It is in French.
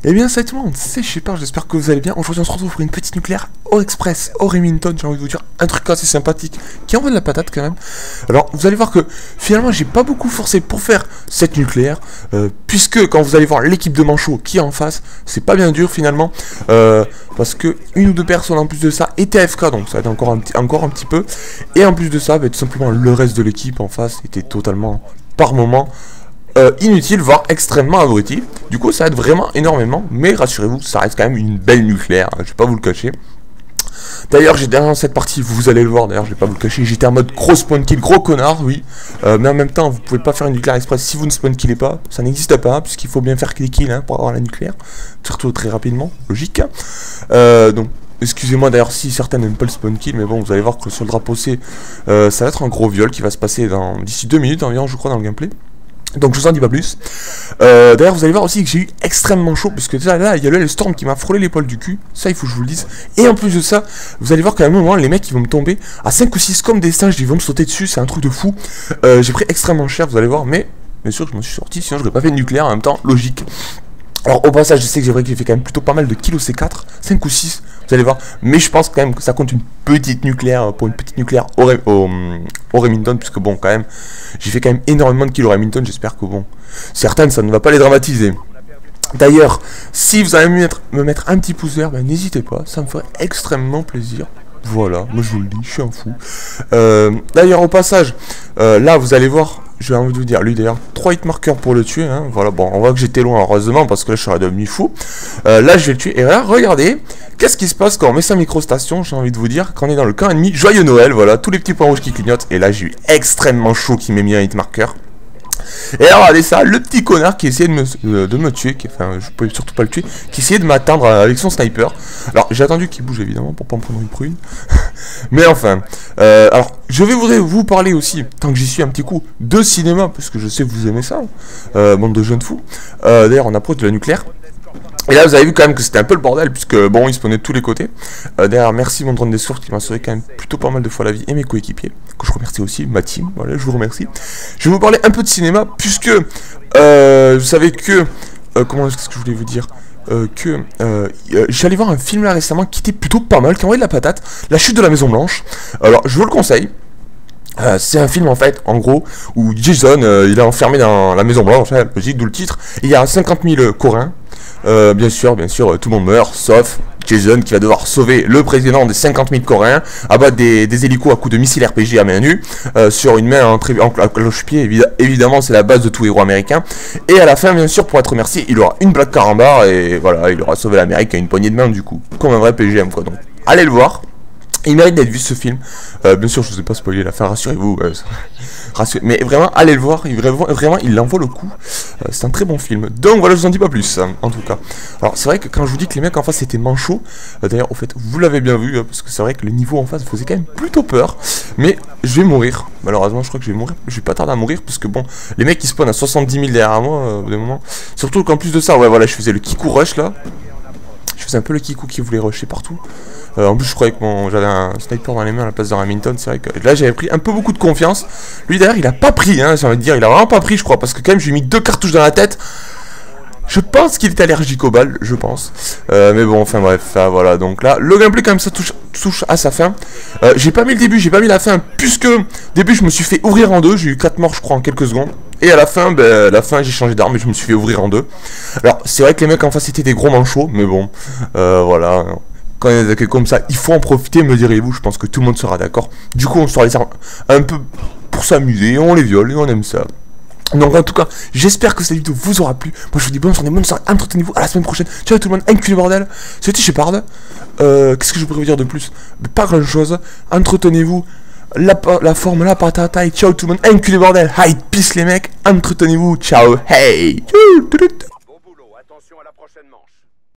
Eh bien, salut tout le monde, c'est Shepard, j'espère que vous allez bien. Aujourd'hui, on se retrouve pour une petite nucléaire au Express, au Remington. J'ai envie de vous dire un truc assez sympathique qui envoie de la patate quand même. Alors, vous allez voir que finalement, j'ai pas beaucoup forcé pour faire cette nucléaire, puisque quand vous allez voir l'équipe de manchots qui est en face, c'est pas bien dur finalement, parce que une ou deux personnes en plus de ça étaient AFK, donc ça va être encore un petit peu. Et en plus de ça, tout simplement, le reste de l'équipe en face était totalement, par moment, inutile, voire extrêmement abruti. Du coup, ça aide vraiment énormément, mais rassurez-vous, ça reste quand même une belle nucléaire, hein, je vais pas vous le cacher. D'ailleurs, j'ai dans cette partie, vous allez le voir, d'ailleurs, je vais pas vous le cacher, j'étais en mode gros spawn kill, gros connard, oui. Mais en même temps, vous pouvez pas faire une nucléaire express si vous ne spawn killez pas, ça n'existe pas, puisqu'il faut bien faire des kills hein, pour avoir la nucléaire, surtout très rapidement, logique. Donc, excusez-moi d'ailleurs si certains n'aiment pas le spawn kill, mais bon, vous allez voir que sur le drapeau C, ça va être un gros viol qui va se passer d'ici 2 minutes environ, je crois, dans le gameplay. Donc je vous en dis pas plus. D'ailleurs vous allez voir aussi que j'ai eu extrêmement chaud, parce que déjà là il y a le Storm qui m'a frôlé l'épaule du cul. Ça il faut que je vous le dise. Et en plus de ça, vous allez voir qu'à un moment les mecs ils vont me tomber à 5 ou 6 comme des singes, ils vont me sauter dessus, c'est un truc de fou. J'ai pris extrêmement cher, vous allez voir, mais bien sûr je m'en suis sorti, sinon je n'aurais pas fait de nucléaire en même temps, logique. Alors au passage je sais que j'ai fait quand même plutôt pas mal de kills C4, 5 ou 6, vous allez voir, mais je pense quand même que ça compte une petite nucléaire, pour une petite nucléaire au Remington, puisque bon quand même, j'ai fait quand même énormément de kills au Remington, j'espère que bon, certaines ça ne va pas les dramatiser. D'ailleurs, si vous allez me mettre un petit pouce vert, n'hésitez pas, ça me ferait extrêmement plaisir. Voilà, moi je vous le dis, je suis un fou. D'ailleurs au passage, là vous allez voir, j'ai envie de vous dire, lui d'ailleurs, 3 hit marqueurs pour le tuer, hein, voilà, bon, on voit que j'étais loin heureusement, parce que là je serais devenu fou. Là je vais le tuer, et là, regardez, qu'est-ce qui se passe quand on met sa microstation, j'ai envie de vous dire, quand on est dans le camp ennemi, joyeux Noël, voilà, tous les petits points rouges qui clignotent, et là j'ai eu extrêmement chaud qui m'ait mis un hit marqueur. Et alors regardez ça, le petit connard qui essayait de me tuer, enfin je pouvais surtout pas le tuer, qui essayait de m'atteindre avec son sniper. Alors j'ai attendu qu'il bouge évidemment pour pas me prendre une prune. Mais enfin, alors je vais vous parler aussi, tant que j'y suis un petit coup, de cinéma, parce que je sais que vous aimez ça, bande de jeunes fous. D'ailleurs on approche de la nucléaire. Et là vous avez vu quand même que c'était un peu le bordel, puisque bon, ils spawnaient de tous les côtés. D'ailleurs merci mon drone des sources qui m'a sauvé quand même plutôt pas mal de fois la vie, et mes coéquipiers, que je remercie aussi, ma team, voilà, je vous remercie. Je vais vous parler un peu de cinéma, puisque vous savez que, comment est-ce que je voulais vous dire, j'allais voir un film là récemment qui était plutôt pas mal, qui envoyait de la patate, La Chute de la Maison Blanche. Alors je vous le conseille. C'est un film en fait, en gros, où Jason, il est enfermé dans la Maison Blanche, logique, d'où le titre. Il y a 50 000 Coréens. Bien sûr, tout le monde meurt, sauf Jason qui va devoir sauver le président des 50 000 Coréens, abattre des hélicos à coups de missiles RPG à main nue, sur une main en cloche-pied, évidemment c'est la base de tout héros américain. Et à la fin, bien sûr, pour être remercié, il aura une blague carambar, et voilà, il aura sauvé l'Amérique à une poignée de main du coup, comme un vrai PGM quoi, donc allez le voir. Il mérite d'être vu ce film. Bien sûr, je vous ai pas spoilé la fin, rassurez-vous. Mais vraiment, allez le voir. Vraiment, il en vaut le coup. C'est un très bon film. Donc voilà, je vous en dis pas plus, en tout cas. Alors, c'est vrai que quand je vous dis que les mecs en face étaient manchots, d'ailleurs, au fait, vous l'avez bien vu, parce que c'est vrai que le niveau en face faisait quand même plutôt peur. Mais je vais mourir. Malheureusement, je crois que je vais mourir. Je vais pas tarder à mourir, parce que bon, les mecs ils spawnent à 70 000 derrière moi, au bout d'un moment. Surtout qu'en plus de ça, ouais, voilà, je faisais le kikou rush là. Je faisais un peu le kikou qui voulait rusher partout. En plus je croyais que j'avais un sniper dans les mains à la place de Remington. C'est vrai que là j'avais pris un peu beaucoup de confiance. Lui d'ailleurs il a pas pris, hein, j'ai envie de dire, il a vraiment pas pris je crois, parce que quand même j'ai mis 2 cartouches dans la tête. Je pense qu'il était allergique aux balles, je pense. Mais bon, enfin bref, voilà. Donc là, le gameplay quand même ça touche à sa fin. J'ai pas mis le début, j'ai pas mis la fin, puisque au début je me suis fait ouvrir en deux. J'ai eu 4 morts je crois en quelques secondes. Et à la fin, j'ai changé d'arme et je me suis fait ouvrir en deux. Alors c'est vrai que les mecs en face étaient des gros manchots, mais bon, voilà. Quand il y a des attaques comme ça, il faut en profiter, me direz-vous, je pense que tout le monde sera d'accord. Du coup on sort les armes un peu pour s'amuser, on les viole et on aime ça. Donc en tout cas, j'espère que cette vidéo vous aura plu. Moi je vous dis bonne soirée, entretenez-vous, à la semaine prochaine. Ciao tout le monde, enculé bordel. C'était Shepard. Qu'est-ce que je pourrais vous dire de plus? Pas grand chose. Entretenez-vous, la forme, la patata, et ciao tout le monde, enculé bordel. Hi, peace les mecs, entretenez-vous, ciao, hey. Bon boulot, attention à la prochaine manche.